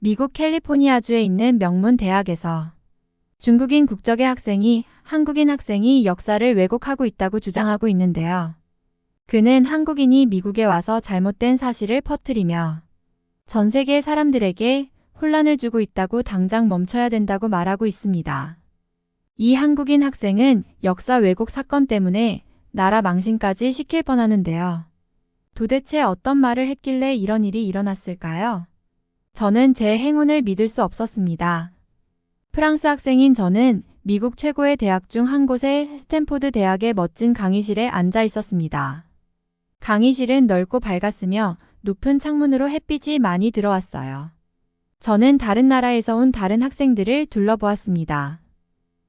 미국 캘리포니아주에 있는 명문 대학에서 중국인 국적의 학생이 한국인 학생이 역사를 왜곡하고 있다고 주장하고 있는데요. 그는 한국인이 미국에 와서 잘못된 사실을 퍼뜨리며 전 세계 사람들에게 혼란을 주고 있다고 당장 멈춰야 된다고 말하고 있습니다. 이 한국인 학생은 역사 왜곡 사건 때문에 나라 망신까지 시킬 뻔하는데요. 도대체 어떤 말을 했길래 이런 일이 일어났을까요? 저는 제 행운을 믿을 수 없었습니다. 프랑스 학생인 저는 미국 최고의 대학 중 한 곳의 스탠포드 대학의 멋진 강의실에 앉아 있었습니다. 강의실은 넓고 밝았으며 높은 창문으로 햇빛이 많이 들어왔어요. 저는 다른 나라에서 온 다른 학생들을 둘러보았습니다.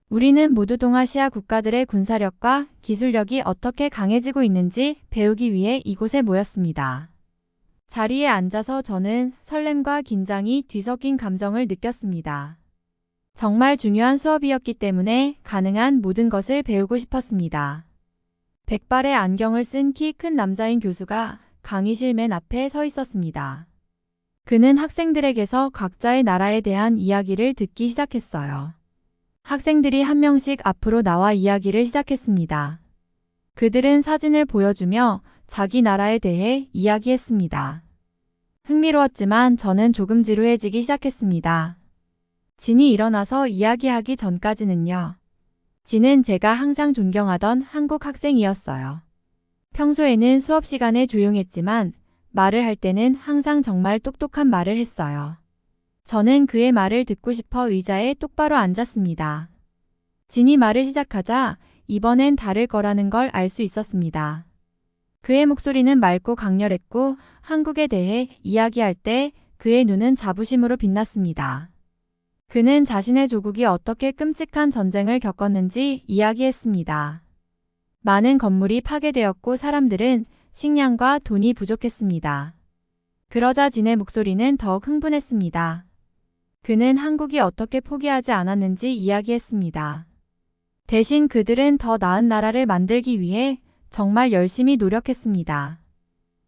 우리는 모두 동아시아 국가들의 군사력과 기술력이 어떻게 강해지고 있는지 배우기 위해 이곳에 모였습니다. 자리에 앉아서 저는 설렘과 긴장이 뒤섞인 감정을 느꼈습니다. 정말 중요한 수업이었기 때문에 가능한 모든 것을 배우고 싶었습니다. 백발의 안경을 쓴 키 큰 남자인 교수가 강의실 맨 앞에 서 있었습니다. 그는 학생들에게서 각자의 나라에 대한 이야기를 듣기 시작했어요. 학생들이 한 명씩 앞으로 나와 이야기를 시작했습니다. 그들은 사진을 보여주며 자기 나라에 대해 이야기했습니다. 흥미로웠지만 저는 조금 지루해지기 시작했습니다. 진이 일어나서 이야기하기 전까지는요. 진은 제가 항상 존경하던 한국 학생이었어요. 평소에는 수업 시간에 조용했지만 말을 할 때는 항상 정말 똑똑한 말을 했어요. 저는 그의 말을 듣고 싶어 의자에 똑바로 앉았습니다. 진이 말을 시작하자 이번엔 다를 거라는 걸 알 수 있었습니다. 그의 목소리는 맑고 강렬했고 한국에 대해 이야기할 때 그의 눈은 자부심으로 빛났습니다. 그는 자신의 조국이 어떻게 끔찍한 전쟁을 겪었는지 이야기했습니다. 많은 건물이 파괴되었고 사람들은 식량과 돈이 부족했습니다. 그러자 진의 목소리는 더욱 흥분했습니다. 그는 한국이 어떻게 포기하지 않았는지 이야기했습니다. 대신 그들은 더 나은 나라를 만들기 위해 정말 열심히 노력했습니다.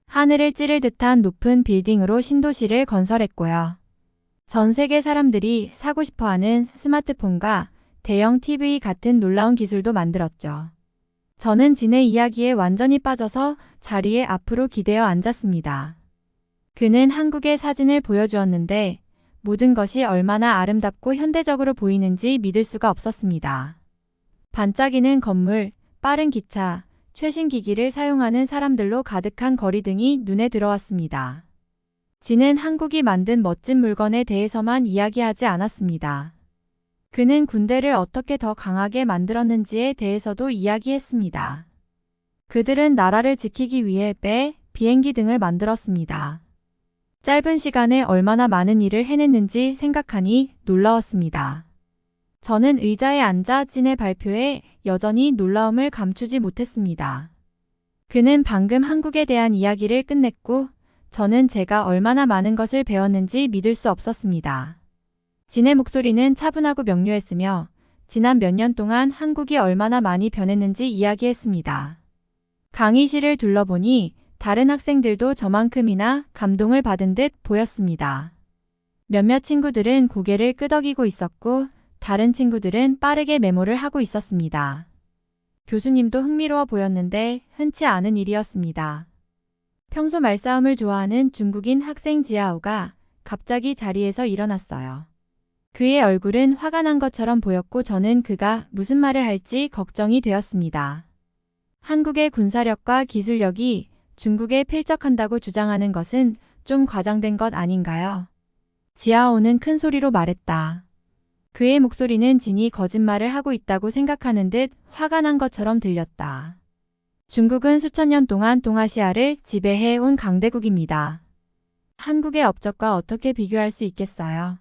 하늘을 찌를 듯한 높은 빌딩으로 신도시를 건설했고요. 전 세계 사람들이 사고 싶어하는 스마트폰과 대형 TV 같은 놀라운 기술도 만들었죠. 저는 진의 이야기에 완전히 빠져서 자리에 앞으로 기대어 앉았습니다. 그는 한국의 사진을 보여주었는데 모든 것이 얼마나 아름답고 현대적으로 보이는지 믿을 수가 없었습니다. 반짝이는 건물, 빠른 기차, 최신 기기를 사용하는 사람들로 가득한 거리 등이 눈에 들어왔습니다. 진은 한국이 만든 멋진 물건에 대해서만 이야기하지 않았습니다. 그는 군대를 어떻게 더 강하게 만들었는지에 대해서도 이야기했습니다. 그들은 나라를 지키기 위해 배, 비행기 등을 만들었습니다. 짧은 시간에 얼마나 많은 일을 해냈는지 생각하니 놀라웠습니다. 저는 의자에 앉아 진의 발표에 여전히 놀라움을 감추지 못했습니다. 그는 방금 한국에 대한 이야기를 끝냈고 저는 제가 얼마나 많은 것을 배웠는지 믿을 수 없었습니다. 진의 목소리는 차분하고 명료했으며 지난 몇 년 동안 한국이 얼마나 많이 변했는지 이야기했습니다. 강의실을 둘러보니 다른 학생들도 저만큼이나 감동을 받은 듯 보였습니다. 몇몇 친구들은 고개를 끄덕이고 있었고 다른 친구들은 빠르게 메모를 하고 있었습니다. 교수님도 흥미로워 보였는데 흔치 않은 일이었습니다. 평소 말싸움을 좋아하는 중국인 학생 지아오가 갑자기 자리에서 일어났어요. 그의 얼굴은 화가 난 것처럼 보였고 저는 그가 무슨 말을 할지 걱정이 되었습니다. 한국의 군사력과 기술력이 중국에 필적한다고 주장하는 것은 좀 과장된 것 아닌가요? 지아오는 큰 소리로 말했다. 그의 목소리는 진이 거짓말을 하고 있다고 생각하는 듯 화가 난 것처럼 들렸다. 중국은 수천 년 동안 동아시아를 지배해온 강대국입니다. 한국의 업적과 어떻게 비교할 수 있겠어요?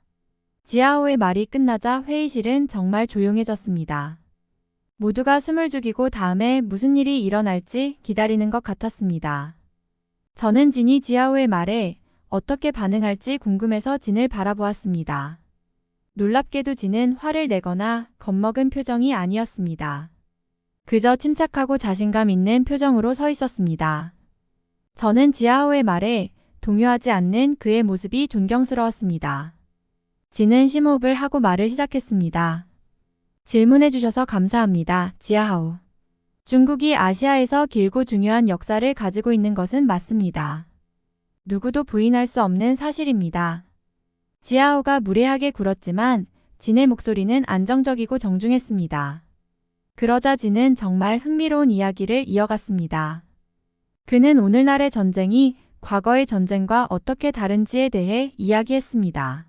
지아오의 말이 끝나자 회의실은 정말 조용해졌습니다. 모두가 숨을 죽이고 다음에 무슨 일이 일어날지 기다리는 것 같았습니다. 저는 진이 지아오의 말에 어떻게 반응할지 궁금해서 진을 바라보았습니다. 놀랍게도 진은 화를 내거나 겁먹은 표정이 아니었습니다. 그저 침착하고 자신감 있는 표정으로 서 있었습니다. 저는 지아오의 말에 동요하지 않는 그의 모습이 존경스러웠습니다. 진은 심호흡을 하고 말을 시작했습니다. 질문해 주셔서 감사합니다. 지하오. 중국이 아시아에서 길고 중요한 역사를 가지고 있는 것은 맞습니다. 누구도 부인할 수 없는 사실입니다. 지하오가 무례하게 굴었지만 진의 목소리는 안정적이고 정중했습니다. 그러자 진은 정말 흥미로운 이야기를 이어갔습니다. 그는 오늘날의 전쟁이 과거의 전쟁과 어떻게 다른지에 대해 이야기했습니다.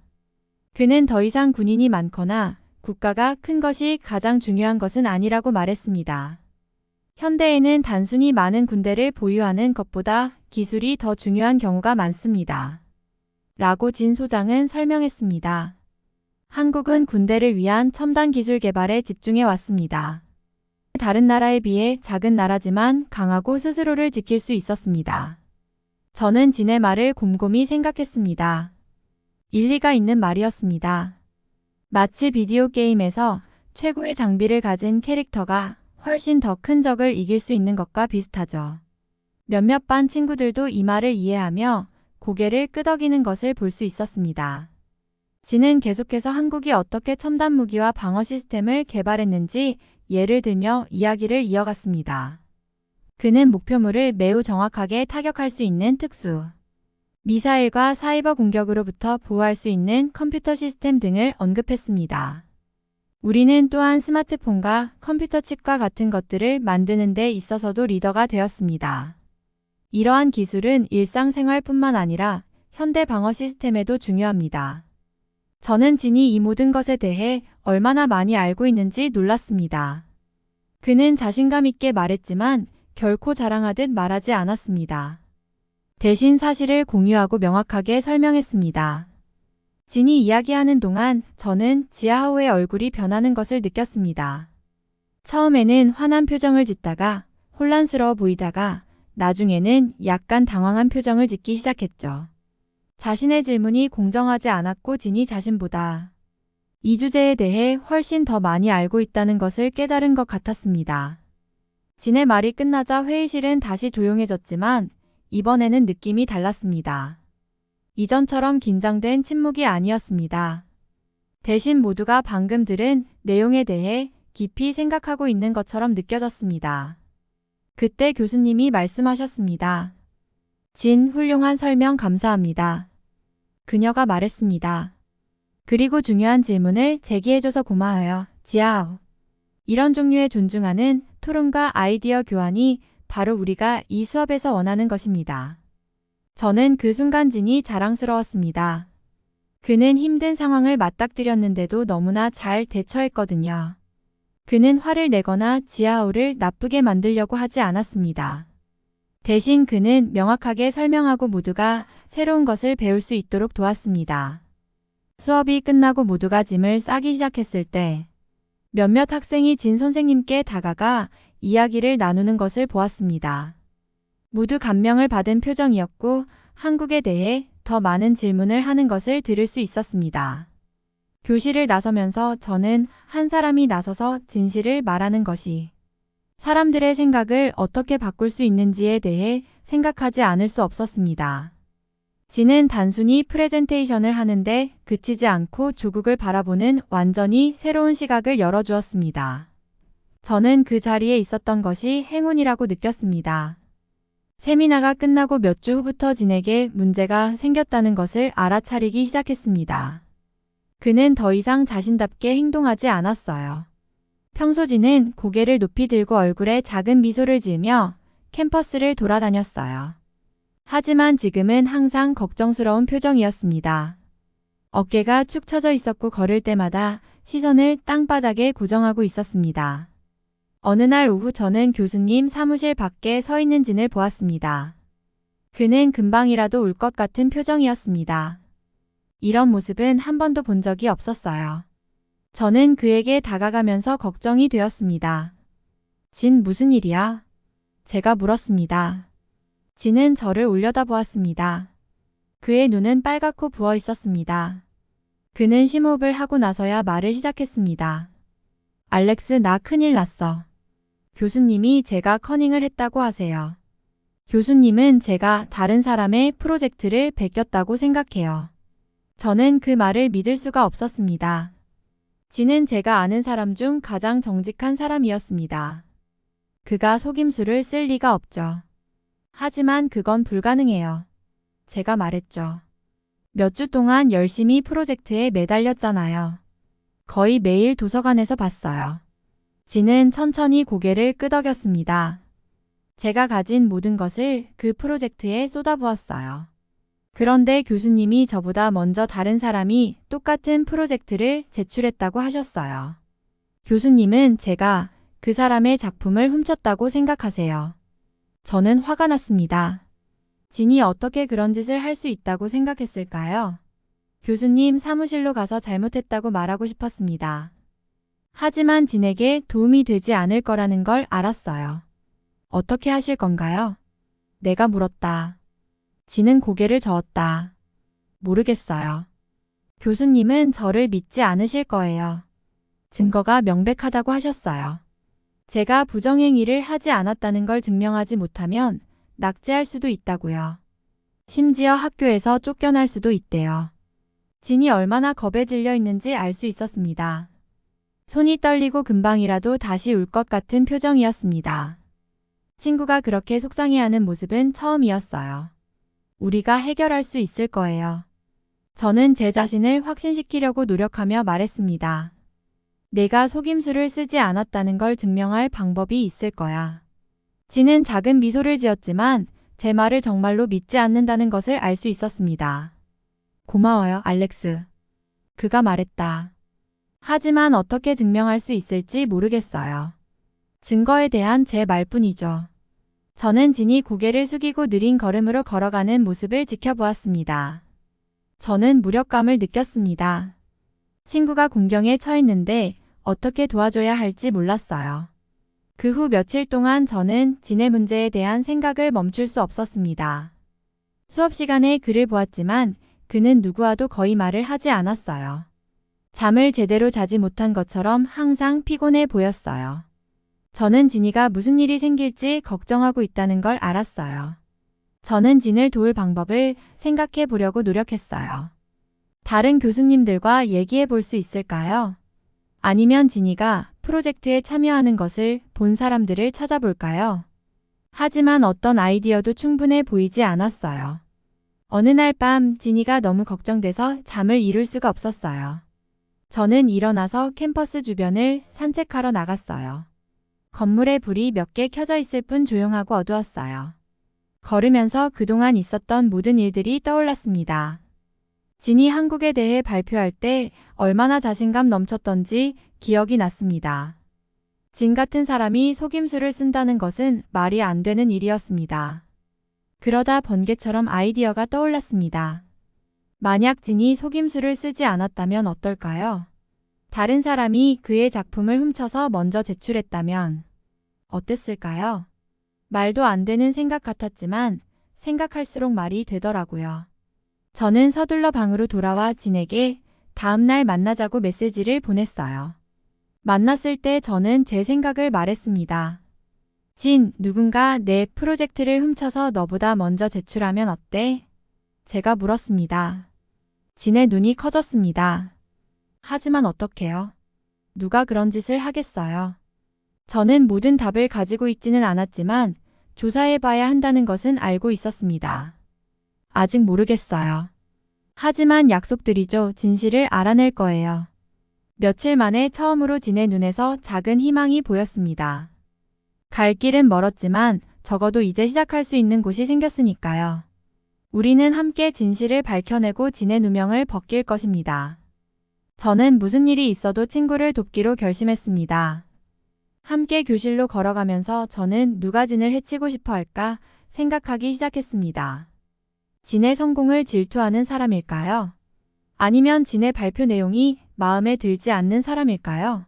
그는 더 이상 군인이 많거나 국가가 큰 것이 가장 중요한 것은 아니라고 말했습니다. 현대에는 단순히 많은 군대를 보유하는 것보다 기술이 더 중요한 경우가 많습니다. 라고 진 소장은 설명했습니다. 한국은 군대를 위한 첨단 기술 개발에 집중해 왔습니다. 다른 나라에 비해 작은 나라지만 강하고 스스로를 지킬 수 있었습니다. 저는 진의 말을 곰곰이 생각했습니다. 일리가 있는 말이었습니다. 마치 비디오 게임에서 최고의 장비를 가진 캐릭터가 훨씬 더 큰 적을 이길 수 있는 것과 비슷하죠. 몇몇 반 친구들도 이 말을 이해하며 고개를 끄덕이는 것을 볼 수 있었습니다. 진은 계속해서 한국이 어떻게 첨단 무기와 방어 시스템을 개발했는지 예를 들며 이야기를 이어갔습니다. 그는 목표물을 매우 정확하게 타격할 수 있는 특수 미사일과 사이버 공격으로부터 보호할 수 있는 컴퓨터 시스템 등을 언급했습니다. 우리는 또한 스마트폰과 컴퓨터 칩과 같은 것들을 만드는 데 있어서도 리더가 되었습니다. 이러한 기술은 일상생활뿐만 아니라 현대 방어 시스템에도 중요합니다. 저는 진이 이 모든 것에 대해 얼마나 많이 알고 있는지 놀랐습니다. 그는 자신감 있게 말했지만 결코 자랑하듯 말하지 않았습니다. 대신 사실을 공유하고 명확하게 설명했습니다. 진이 이야기하는 동안 저는 지하오의 얼굴이 변하는 것을 느꼈습니다. 처음에는 환한 표정을 짓다가 혼란스러워 보이다가 나중에는 약간 당황한 표정을 짓기 시작했죠. 자신의 질문이 공정하지 않았고 진이 자신보다 이 주제에 대해 훨씬 더 많이 알고 있다는 것을 깨달은 것 같았습니다. 진의 말이 끝나자 회의실은 다시 조용해졌지만 이번에는 느낌이 달랐습니다. 이전처럼 긴장된 침묵이 아니었습니다. 대신 모두가 방금 들은 내용에 대해 깊이 생각하고 있는 것처럼 느껴졌습니다. 그때 교수님이 말씀하셨습니다. 진, 훌륭한 설명 감사합니다. 그녀가 말했습니다. 그리고 중요한 질문을 제기해줘서 고마워요. 지하오. 이런 종류의 존중하는 토론과 아이디어 교환이 바로 우리가 이 수업에서 원하는 것입니다. 저는 그 순간 진이 자랑스러웠습니다. 그는 힘든 상황을 맞닥뜨렸는데도 너무나 잘 대처했거든요. 그는 화를 내거나 지하오를 나쁘게 만들려고 하지 않았습니다. 대신 그는 명확하게 설명하고 모두가 새로운 것을 배울 수 있도록 도왔습니다. 수업이 끝나고 모두가 짐을 싸기 시작했을 때 몇몇 학생이 진 선생님께 다가가 이야기를 나누는 것을 보았습니다. 모두 감명을 받은 표정이었고 한국에 대해 더 많은 질문을 하는 것을 들을 수 있었습니다. 교실을 나서면서 저는 한 사람이 나서서 진실을 말하는 것이 사람들의 생각을 어떻게 바꿀 수 있는지에 대해 생각하지 않을 수 없었습니다. 진은 단순히 프레젠테이션을 하는데 그치지 않고 조국을 바라보는 완전히 새로운 시각을 열어주었습니다. 저는 그 자리에 있었던 것이 행운이라고 느꼈습니다. 세미나가 끝나고 몇 주 후부터 진에게 문제가 생겼다는 것을 알아차리기 시작했습니다. 그는 더 이상 자신답게 행동하지 않았어요. 평소 진은 고개를 높이 들고 얼굴에 작은 미소를 지으며 캠퍼스를 돌아다녔어요. 하지만 지금은 항상 걱정스러운 표정이었습니다. 어깨가 축 처져 있었고 걸을 때마다 시선을 땅바닥에 고정하고 있었습니다. 어느 날 오후 저는 교수님 사무실 밖에 서 있는 진을 보았습니다. 그는 금방이라도 울 것 같은 표정이었습니다. 이런 모습은 한 번도 본 적이 없었어요. 저는 그에게 다가가면서 걱정이 되었습니다. 진, 무슨 일이야? 제가 물었습니다. 진은 저를 올려다보았습니다. 그의 눈은 빨갛고 부어 있었습니다. 그는 심호흡을 하고 나서야 말을 시작했습니다. 알렉스, 나 큰일 났어. 교수님이 제가 커닝을 했다고 하세요. 교수님은 제가 다른 사람의 프로젝트를 베꼈다고 생각해요. 저는 그 말을 믿을 수가 없었습니다. 진은 제가 아는 사람 중 가장 정직한 사람이었습니다. 그가 속임수를 쓸 리가 없죠. 하지만 그건 불가능해요. 제가 말했죠. 몇 주 동안 열심히 프로젝트에 매달렸잖아요. 거의 매일 도서관에서 봤어요. 진은 천천히 고개를 끄덕였습니다. 제가 가진 모든 것을 그 프로젝트에 쏟아부었어요. 그런데 교수님이 저보다 먼저 다른 사람이 똑같은 프로젝트를 제출했다고 하셨어요. 교수님은 제가 그 사람의 작품을 훔쳤다고 생각하세요. 저는 화가 났습니다. 진이 어떻게 그런 짓을 할 수 있다고 생각했을까요? 교수님 사무실로 가서 잘못했다고 말하고 싶었습니다. 하지만 진에게 도움이 되지 않을 거라는 걸 알았어요. 어떻게 하실 건가요? 내가 물었다. 진은 고개를 저었다. 모르겠어요. 교수님은 저를 믿지 않으실 거예요. 증거가 명백하다고 하셨어요. 제가 부정행위를 하지 않았다는 걸 증명하지 못하면 낙제할 수도 있다고요. 심지어 학교에서 쫓겨날 수도 있대요. 진이 얼마나 겁에 질려 있는지 알 수 있었습니다. 손이 떨리고 금방이라도 다시 울 것 같은 표정이었습니다. 친구가 그렇게 속상해하는 모습은 처음이었어요. 우리가 해결할 수 있을 거예요. 저는 제 자신을 확신시키려고 노력하며 말했습니다. 내가 속임수를 쓰지 않았다는 걸 증명할 방법이 있을 거야. 진은 작은 미소를 지었지만 제 말을 정말로 믿지 않는다는 것을 알 수 있었습니다. 고마워요, 알렉스. 그가 말했다. 하지만 어떻게 증명할 수 있을지 모르겠어요. 증거에 대한 제 말뿐이죠. 저는 진이 고개를 숙이고 느린 걸음으로 걸어가는 모습을 지켜보았습니다. 저는 무력감을 느꼈습니다. 친구가 공경에 처했는데 어떻게 도와줘야 할지 몰랐어요. 그 후 며칠 동안 저는 진의 문제에 대한 생각을 멈출 수 없었습니다. 수업 시간에 그를 보았지만 그는 누구와도 거의 말을 하지 않았어요. 잠을 제대로 자지 못한 것처럼 항상 피곤해 보였어요. 저는 진이가 무슨 일이 생길지 걱정하고 있다는 걸 알았어요. 저는 진을 도울 방법을 생각해 보려고 노력했어요. 다른 교수님들과 얘기해 볼 수 있을까요? 아니면 진이가 프로젝트에 참여하는 것을 본 사람들을 찾아볼까요? 하지만 어떤 아이디어도 충분해 보이지 않았어요. 어느 날 밤 진이가 너무 걱정돼서 잠을 이룰 수가 없었어요. 저는 일어나서 캠퍼스 주변을 산책하러 나갔어요. 건물에 불이 몇 개 켜져 있을 뿐 조용하고 어두웠어요. 걸으면서 그동안 있었던 모든 일들이 떠올랐습니다. 진이 한국에 대해 발표할 때 얼마나 자신감 넘쳤던지 기억이 났습니다. 진 같은 사람이 속임수를 쓴다는 것은 말이 안 되는 일이었습니다. 그러다 번개처럼 아이디어가 떠올랐습니다. 만약 진이 속임수를 쓰지 않았다면 어떨까요? 다른 사람이 그의 작품을 훔쳐서 먼저 제출했다면 어땠을까요? 말도 안 되는 생각 같았지만 생각할수록 말이 되더라고요. 저는 서둘러 방으로 돌아와 진에게 다음날 만나자고 메시지를 보냈어요. 만났을 때 저는 제 생각을 말했습니다. 진, 누군가 내 프로젝트를 훔쳐서 너보다 먼저 제출하면 어때? 제가 물었습니다. 진의 눈이 커졌습니다. 하지만 어떡해요? 누가 그런 짓을 하겠어요? 저는 모든 답을 가지고 있지는 않았지만 조사해봐야 한다는 것은 알고 있었습니다. 아직 모르겠어요. 하지만 약속드리죠. 진실을 알아낼 거예요. 며칠 만에 처음으로 진의 눈에서 작은 희망이 보였습니다. 갈 길은 멀었지만 적어도 이제 시작할 수 있는 곳이 생겼으니까요. 우리는 함께 진실을 밝혀내고 진의 누명을 벗길 것입니다. 저는 무슨 일이 있어도 친구를 돕기로 결심했습니다. 함께 교실로 걸어가면서 저는 누가 진을 해치고 싶어 할까 생각하기 시작했습니다. 진의 성공을 질투하는 사람일까요? 아니면 진의 발표 내용이 마음에 들지 않는 사람일까요?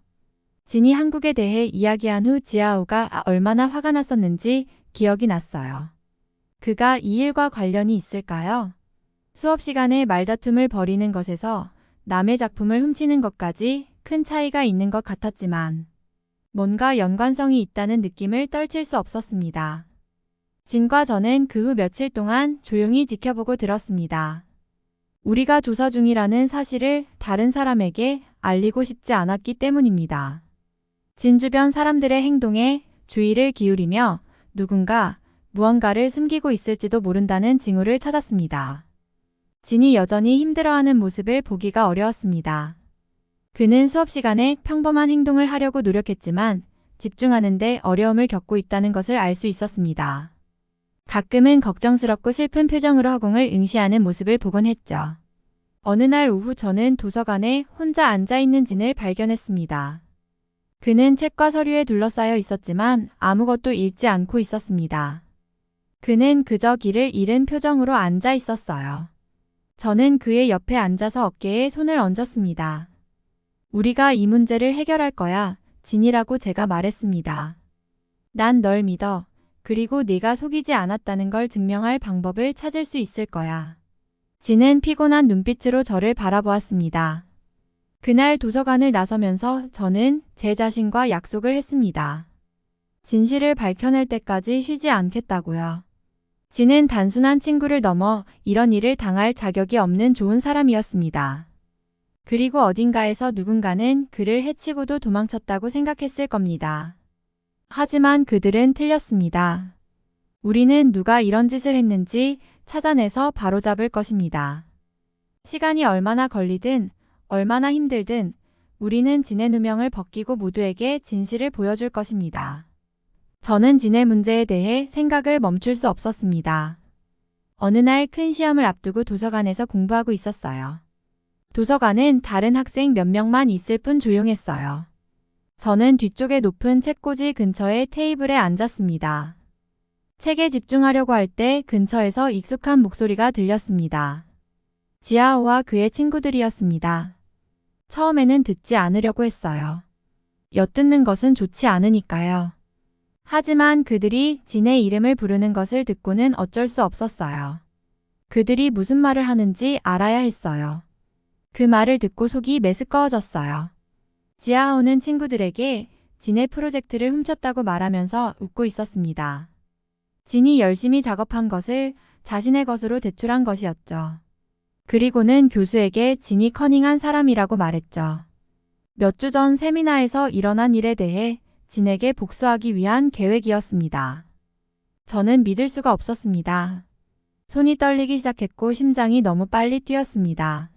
진이 한국에 대해 이야기한 후 지아오가 얼마나 화가 났었는지 기억이 났어요. 그가 이 일과 관련이 있을까요? 수업 시간에 말다툼을 벌이는 것에서 남의 작품을 훔치는 것까지 큰 차이가 있는 것 같았지만 뭔가 연관성이 있다는 느낌을 떨칠 수 없었습니다. 진과 저는 그 후 며칠 동안 조용히 지켜보고 들었습니다. 우리가 조사 중이라는 사실을 다른 사람에게 알리고 싶지 않았기 때문입니다. 진 주변 사람들의 행동에 주의를 기울이며 누군가 무언가를 숨기고 있을지도 모른다는 징후를 찾았습니다. 진이 여전히 힘들어하는 모습을 보기가 어려웠습니다. 그는 수업 시간에 평범한 행동을 하려고 노력했지만 집중하는데 어려움을 겪고 있다는 것을 알 수 있었습니다. 가끔은 걱정스럽고 슬픈 표정으로 허공을 응시하는 모습을 보곤 했죠. 어느 날 오후 저는 도서관에 혼자 앉아있는 진을 발견했습니다. 그는 책과 서류에 둘러싸여 있었지만 아무것도 읽지 않고 있었습니다. 그는 그저 길을 잃은 표정으로 앉아 있었어요. 저는 그의 옆에 앉아서 어깨에 손을 얹었습니다. 우리가 이 문제를 해결할 거야, 진이라고 제가 말했습니다. 난 널 믿어. 그리고 네가 속이지 않았다는 걸 증명할 방법을 찾을 수 있을 거야. 진은 피곤한 눈빛으로 저를 바라보았습니다. 그날 도서관을 나서면서 저는 제 자신과 약속을 했습니다. 진실을 밝혀낼 때까지 쉬지 않겠다고요. 진은 단순한 친구를 넘어 이런 일을 당할 자격이 없는 좋은 사람이었습니다. 그리고 어딘가에서 누군가는 그를 해치고도 도망쳤다고 생각했을 겁니다. 하지만 그들은 틀렸습니다. 우리는 누가 이런 짓을 했는지 찾아내서 바로잡을 것입니다. 시간이 얼마나 걸리든 얼마나 힘들든 우리는 진의 누명을 벗기고 모두에게 진실을 보여줄 것입니다. 저는 진의 문제에 대해 생각을 멈출 수 없었습니다. 어느 날 큰 시험을 앞두고 도서관에서 공부하고 있었어요. 도서관은 다른 학생 몇 명만 있을 뿐 조용했어요. 저는 뒤쪽에 높은 책꽂이 근처의 테이블에 앉았습니다. 책에 집중하려고 할 때 근처에서 익숙한 목소리가 들렸습니다. 지아오와 그의 친구들이었습니다. 처음에는 듣지 않으려고 했어요. 엿듣는 것은 좋지 않으니까요. 하지만 그들이 진의 이름을 부르는 것을 듣고는 어쩔 수 없었어요. 그들이 무슨 말을 하는지 알아야 했어요. 그 말을 듣고 속이 메스꺼워졌어요. 지아오는 친구들에게 진의 프로젝트를 훔쳤다고 말하면서 웃고 있었습니다. 진이 열심히 작업한 것을 자신의 것으로 제출한 것이었죠. 그리고는 교수에게 진이 커닝한 사람이라고 말했죠. 몇 주 전 세미나에서 일어난 일에 대해 진에게 복수하기 위한 계획이었습니다. 저는 믿을 수가 없었습니다. 손이 떨리기 시작했고 심장이 너무 빨리 뛰었습니다.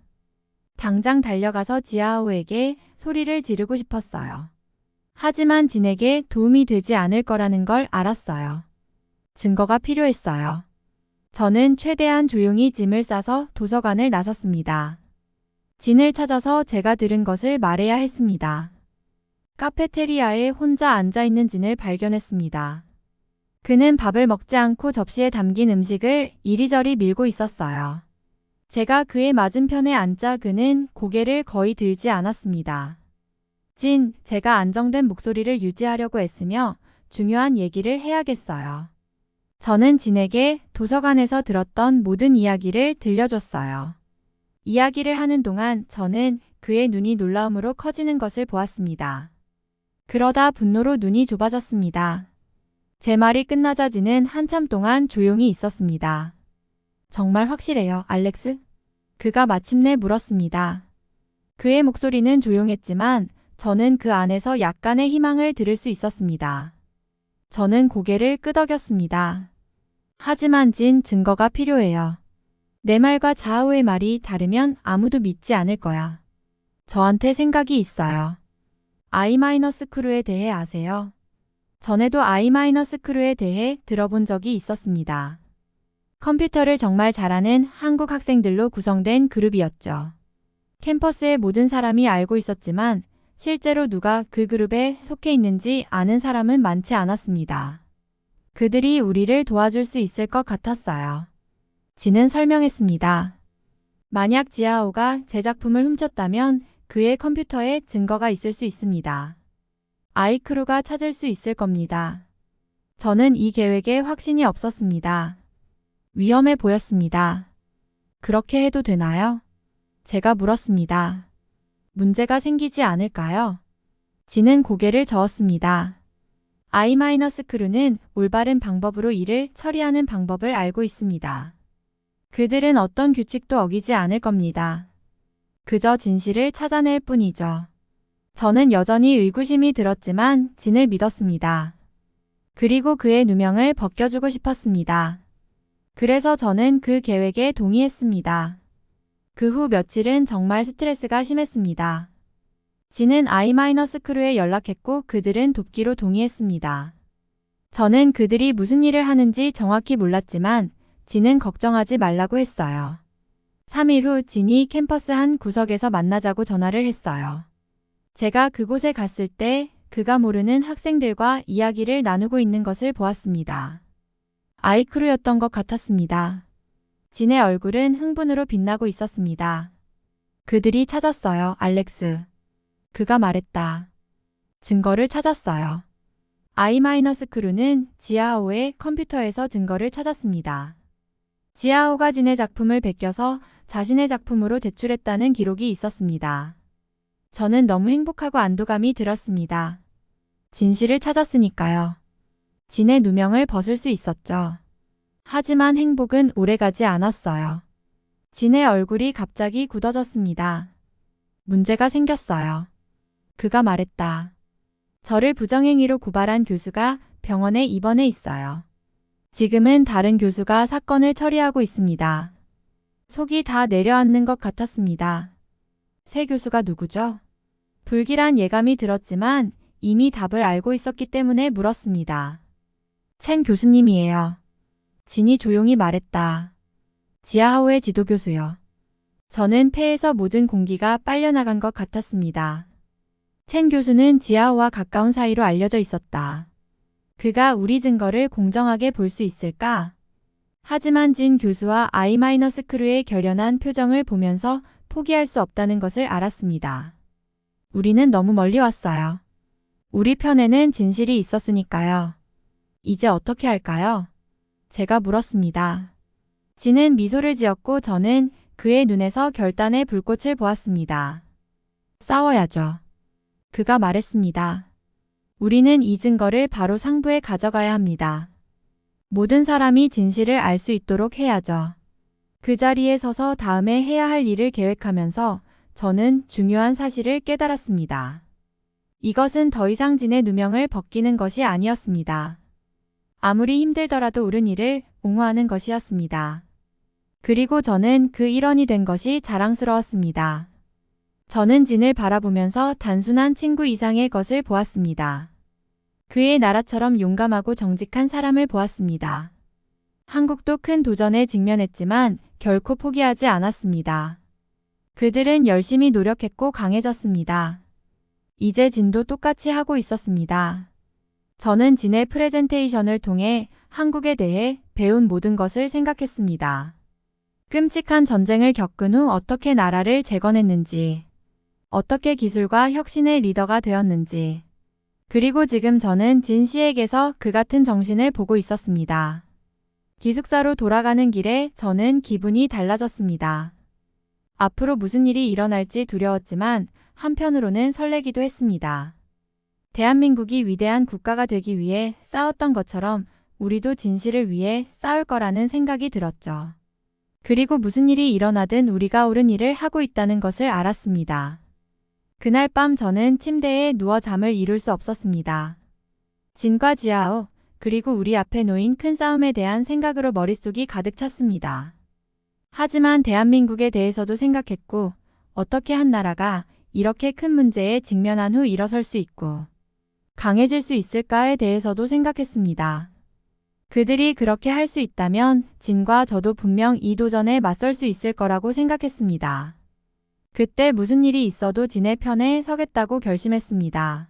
당장 달려가서 지아오에게 소리를 지르고 싶었어요. 하지만 진에게 도움이 되지 않을 거라는 걸 알았어요. 증거가 필요했어요. 저는 최대한 조용히 짐을 싸서 도서관을 나섰습니다. 진을 찾아서 제가 들은 것을 말해야 했습니다. 카페테리아에 혼자 앉아있는 진을 발견했습니다. 그는 밥을 먹지 않고 접시에 담긴 음식을 이리저리 밀고 있었어요. 제가 그의 맞은편에 앉자 그는 고개를 거의 들지 않았습니다. 진, 제가 안정된 목소리를 유지하려고 애쓰며 중요한 얘기를 해야겠어요. 저는 진에게 도서관에서 들었던 모든 이야기를 들려줬어요. 이야기를 하는 동안 저는 그의 눈이 놀라움으로 커지는 것을 보았습니다. 그러다 분노로 눈이 좁아졌습니다. 제 말이 끝나자 진은 한참 동안 조용히 있었습니다. 정말 확실해요, 알렉스? 그가 마침내 물었습니다. 그의 목소리는 조용했지만 저는 그 안에서 약간의 희망을 들을 수 있었습니다. 저는 고개를 끄덕였습니다. 하지만 진, 증거가 필요해요. 내 말과 자아오의 말이 다르면 아무도 믿지 않을 거야. 저한테 생각이 있어요. I-크루에 대해 아세요? 전에도 I-크루에 대해 들어본 적이 있었습니다. 컴퓨터를 정말 잘하는 한국 학생들로 구성된 그룹이었죠. 캠퍼스의 모든 사람이 알고 있었지만 실제로 누가 그 그룹에 속해 있는지 아는 사람은 많지 않았습니다. 그들이 우리를 도와줄 수 있을 것 같았어요. 진은 설명했습니다. 만약 지아오가 제 작품을 훔쳤다면 그의 컴퓨터에 증거가 있을 수 있습니다. 아이크루가 찾을 수 있을 겁니다. 저는 이 계획에 확신이 없었습니다. 위험해 보였습니다. 그렇게 해도 되나요? 제가 물었습니다. 문제가 생기지 않을까요? 진은 고개를 저었습니다. I-크루는 올바른 방법으로 일을 처리하는 방법을 알고 있습니다. 그들은 어떤 규칙도 어기지 않을 겁니다. 그저 진실을 찾아낼 뿐이죠. 저는 여전히 의구심이 들었지만 진을 믿었습니다. 그리고 그의 누명을 벗겨주고 싶었습니다. 그래서 저는 그 계획에 동의했습니다. 그 후 며칠은 정말 스트레스가 심했습니다. 진은 I-크루에 연락했고 그들은 돕기로 동의했습니다. 저는 그들이 무슨 일을 하는지 정확히 몰랐지만 진은 걱정하지 말라고 했어요. 3일 후 진이 캠퍼스 한 구석에서 만나자고 전화를 했어요. 제가 그곳에 갔을 때 그가 모르는 학생들과 이야기를 나누고 있는 것을 보았습니다. 아이크루였던 것 같았습니다. 진의 얼굴은 흥분으로 빛나고 있었습니다. 그들이 찾았어요, 알렉스. 그가 말했다. 증거를 찾았어요. I-크루는 지아오의 컴퓨터에서 증거를 찾았습니다. 지아오가 진의 작품을 베껴서 자신의 작품으로 제출했다는 기록이 있었습니다. 저는 너무 행복하고 안도감이 들었습니다. 진실을 찾았으니까요. 진의 누명을 벗을 수 있었죠. 하지만 행복은 오래가지 않았어요. 진의 얼굴이 갑자기 굳어졌습니다. 문제가 생겼어요. 그가 말했다. 저를 부정행위로 고발한 교수가 병원에 입원해 있어요. 지금은 다른 교수가 사건을 처리하고 있습니다. 속이 다 내려앉는 것 같았습니다. 새 교수가 누구죠? 불길한 예감이 들었지만 이미 답을 알고 있었기 때문에 물었습니다. 첸 교수님이에요. 진이 조용히 말했다. 지하호의 지도교수요. 저는 폐에서 모든 공기가 빨려나간 것 같았습니다. 첸 교수는 지하호와 가까운 사이로 알려져 있었다. 그가 우리 증거를 공정하게 볼 수 있을까? 하지만 진 교수와 I-크루의 결연한 표정을 보면서 포기할 수 없다는 것을 알았습니다. 우리는 너무 멀리 왔어요. 우리 편에는 진실이 있었으니까요. 이제 어떻게 할까요? 제가 물었습니다. 진은 미소를 지었고 저는 그의 눈에서 결단의 불꽃을 보았습니다. 싸워야죠. 그가 말했습니다. 우리는 이 증거를 바로 상부에 가져가야 합니다. 모든 사람이 진실을 알 수 있도록 해야죠. 그 자리에 서서 다음에 해야 할 일을 계획하면서 저는 중요한 사실을 깨달았습니다. 이것은 더 이상 진의 누명을 벗기는 것이 아니었습니다. 아무리 힘들더라도 옳은 일을 옹호하는 것이었습니다. 그리고 저는 그 일원이 된 것이 자랑스러웠습니다. 저는 진을 바라보면서 단순한 친구 이상의 것을 보았습니다. 그의 나라처럼 용감하고 정직한 사람을 보았습니다. 한국도 큰 도전에 직면했지만 결코 포기하지 않았습니다. 그들은 열심히 노력했고 강해졌습니다. 이제 진도 똑같이 하고 있었습니다. 저는 진의 프레젠테이션을 통해 한국에 대해 배운 모든 것을 생각했습니다. 끔찍한 전쟁을 겪은 후 어떻게 나라를 재건했는지, 어떻게 기술과 혁신의 리더가 되었는지, 그리고 지금 저는 진 씨에게서 그 같은 정신을 보고 있었습니다. 기숙사로 돌아가는 길에 저는 기분이 달라졌습니다. 앞으로 무슨 일이 일어날지 두려웠지만 한편으로는 설레기도 했습니다. 대한민국이 위대한 국가가 되기 위해 싸웠던 것처럼 우리도 진실을 위해 싸울 거라는 생각이 들었죠. 그리고 무슨 일이 일어나든 우리가 옳은 일을 하고 있다는 것을 알았습니다. 그날 밤 저는 침대에 누워 잠을 이룰 수 없었습니다. 진과 지아오, 그리고 우리 앞에 놓인 큰 싸움에 대한 생각으로 머릿속이 가득 찼습니다. 하지만 대한민국에 대해서도 생각했고, 어떻게 한 나라가 이렇게 큰 문제에 직면한 후 일어설 수 있고 강해질 수 있을까에 대해서도 생각했습니다. 그들이 그렇게 할 수 있다면 진과 저도 분명 이 도전에 맞설 수 있을 거라고 생각했습니다. 그때 무슨 일이 있어도 진의 편에 서겠다고 결심했습니다.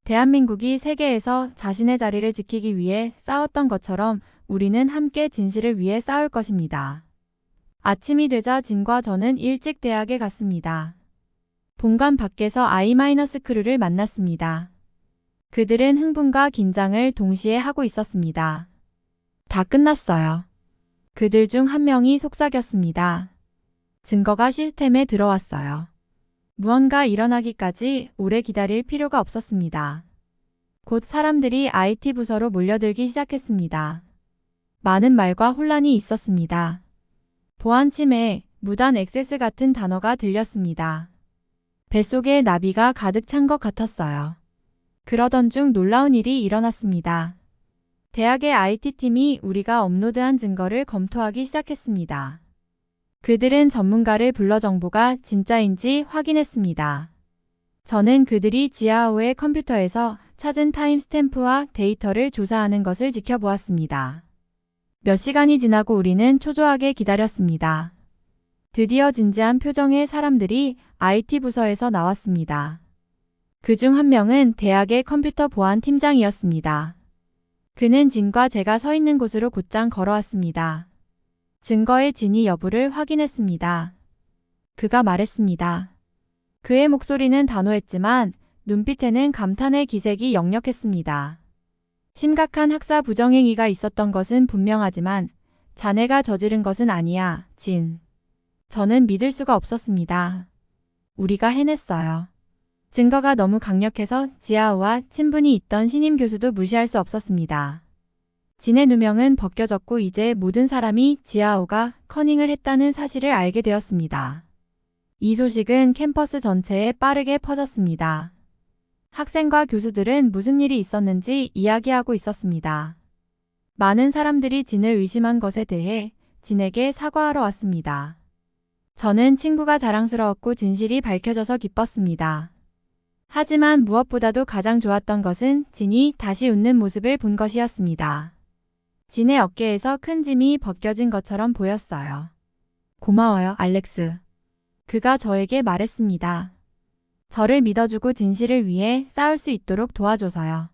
대한민국이 세계에서 자신의 자리를 지키기 위해 싸웠던 것처럼 우리는 함께 진실을 위해 싸울 것입니다. 아침이 되자 진과 저는 일찍 대학에 갔습니다. 본관 밖에서 I-크루를 만났습니다. 그들은 흥분과 긴장을 동시에 하고 있었습니다. 다 끝났어요. 그들 중 한 명이 속삭였습니다. 증거가 시스템에 들어왔어요. 무언가 일어나기까지 오래 기다릴 필요가 없었습니다. 곧 사람들이 IT 부서로 몰려들기 시작했습니다. 많은 말과 혼란이 있었습니다. 보안 침해, 무단 액세스 같은 단어가 들렸습니다. 뱃속에 나비가 가득 찬 것 같았어요. 그러던 중 놀라운 일이 일어났습니다. 대학의 IT팀이 우리가 업로드한 증거를 검토하기 시작했습니다. 그들은 전문가를 불러 정보가 진짜인지 확인했습니다. 저는 그들이 지하오의 컴퓨터에서 찾은 타임스탬프와 데이터를 조사하는 것을 지켜보았습니다. 몇 시간이 지나고 우리는 초조하게 기다렸습니다. 드디어 진지한 표정의 사람들이 IT 부서에서 나왔습니다. 그중 한 명은 대학의 컴퓨터 보안 팀장이었습니다. 그는 진과 제가 서 있는 곳으로 곧장 걸어왔습니다. 증거의 진위 여부를 확인했습니다. 그가 말했습니다. 그의 목소리는 단호했지만 눈빛에는 감탄의 기색이 역력했습니다. 심각한 학사 부정행위가 있었던 것은 분명하지만 자네가 저지른 것은 아니야, 진. 저는 믿을 수가 없었습니다. 우리가 해냈어요. 증거가 너무 강력해서 지하오와 친분이 있던 신임 교수도 무시할 수 없었습니다. 진의 누명은 벗겨졌고 이제 모든 사람이 지하오가 커닝을 했다는 사실을 알게 되었습니다. 이 소식은 캠퍼스 전체에 빠르게 퍼졌습니다. 학생과 교수들은 무슨 일이 있었는지 이야기하고 있었습니다. 많은 사람들이 진을 의심한 것에 대해 진에게 사과하러 왔습니다. 저는 친구가 자랑스러웠고 진실이 밝혀져서 기뻤습니다. 하지만 무엇보다도 가장 좋았던 것은 진이 다시 웃는 모습을 본 것이었습니다. 진의 어깨에서 큰 짐이 벗겨진 것처럼 보였어요. 고마워요, 알렉스. 그가 저에게 말했습니다. 저를 믿어주고 진실을 위해 싸울 수 있도록 도와줘서요.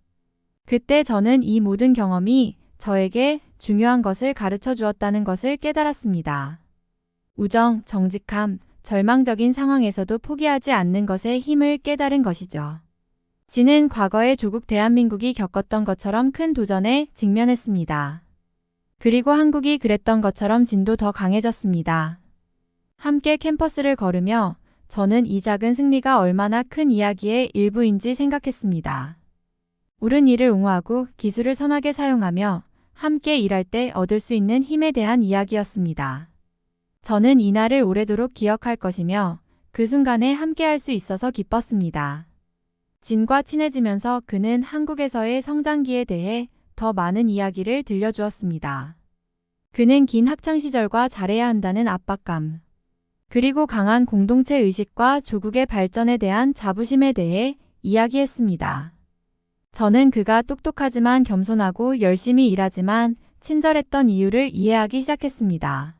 그때 저는 이 모든 경험이 저에게 중요한 것을 가르쳐 주었다는 것을 깨달았습니다. 우정, 정직함, 절망적인 상황에서도 포기하지 않는 것의 힘을 깨달은 것이죠. 진은 과거의 조국 대한민국이 겪었던 것처럼 큰 도전에 직면했습니다. 그리고 한국이 그랬던 것처럼 진도 더 강해졌습니다. 함께 캠퍼스를 걸으며 저는 이 작은 승리가 얼마나 큰 이야기의 일부인지 생각했습니다. 옳은 일을 옹호하고 기술을 선하게 사용하며 함께 일할 때 얻을 수 있는 힘에 대한 이야기였습니다. 저는 이날을 오래도록 기억할 것이며 그 순간에 함께할 수 있어서 기뻤습니다. 진과 친해지면서 그는 한국에서의 성장기에 대해 더 많은 이야기를 들려주었습니다. 그는 긴 학창시절과 잘해야 한다는 압박감, 그리고 강한 공동체 의식과 조국의 발전에 대한 자부심에 대해 이야기했습니다. 저는 그가 똑똑하지만 겸손하고 열심히 일하지만 친절했던 이유를 이해하기 시작했습니다.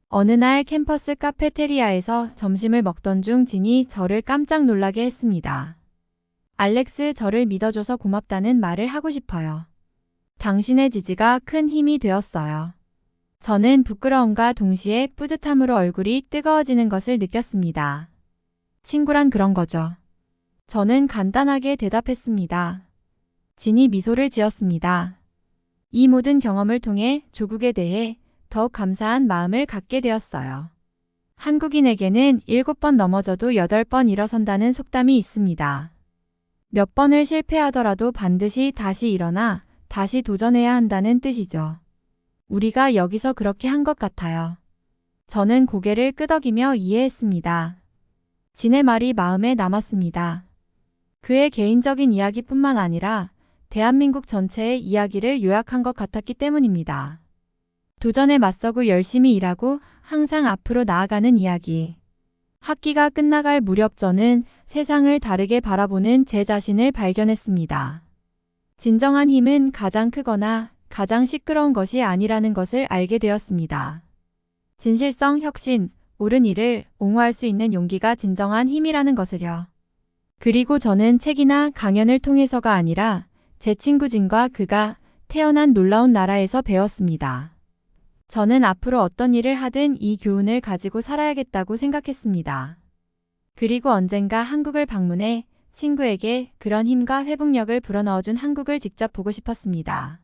어느 날 캠퍼스 카페테리아에서 점심을 먹던 중 진이 저를 깜짝 놀라게 했습니다. 알렉스, 저를 믿어줘서 고맙다는 말을 하고 싶어요. 당신의 지지가 큰 힘이 되었어요. 저는 부끄러움과 동시에 뿌듯함으로 얼굴이 뜨거워지는 것을 느꼈습니다. 친구란 그런 거죠. 저는 간단하게 대답했습니다. 진이 미소를 지었습니다. 이 모든 경험을 통해 조국에 대해 더욱 감사한 마음을 갖게 되었어요. 한국인에게는 7번 넘어져도 8번 일어선다는 속담이 있습니다. 몇 번을 실패하더라도 반드시 다시 일어나 다시 도전해야 한다는 뜻이죠. 우리가 여기서 그렇게 한 것 같아요. 저는 고개를 끄덕이며 이해했습니다. 진의 말이 마음에 남았습니다. 그의 개인적인 이야기뿐만 아니라 대한민국 전체의 이야기를 요약한 것 같았기 때문입니다. 도전에 맞서고 열심히 일하고 항상 앞으로 나아가는 이야기. 학기가 끝나갈 무렵 저는 세상을 다르게 바라보는 제 자신을 발견했습니다. 진정한 힘은 가장 크거나 가장 시끄러운 것이 아니라는 것을 알게 되었습니다. 진실성, 혁신, 옳은 일을 옹호할 수 있는 용기가 진정한 힘이라는 것을요. 그리고 저는 책이나 강연을 통해서가 아니라 제 친구 진과 그가 태어난 놀라운 나라에서 배웠습니다. 저는 앞으로 어떤 일을 하든 이 교훈을 가지고 살아야겠다고 생각했습니다. 그리고 언젠가 한국을 방문해 친구에게 그런 힘과 회복력을 불어넣어준 한국을 직접 보고 싶었습니다.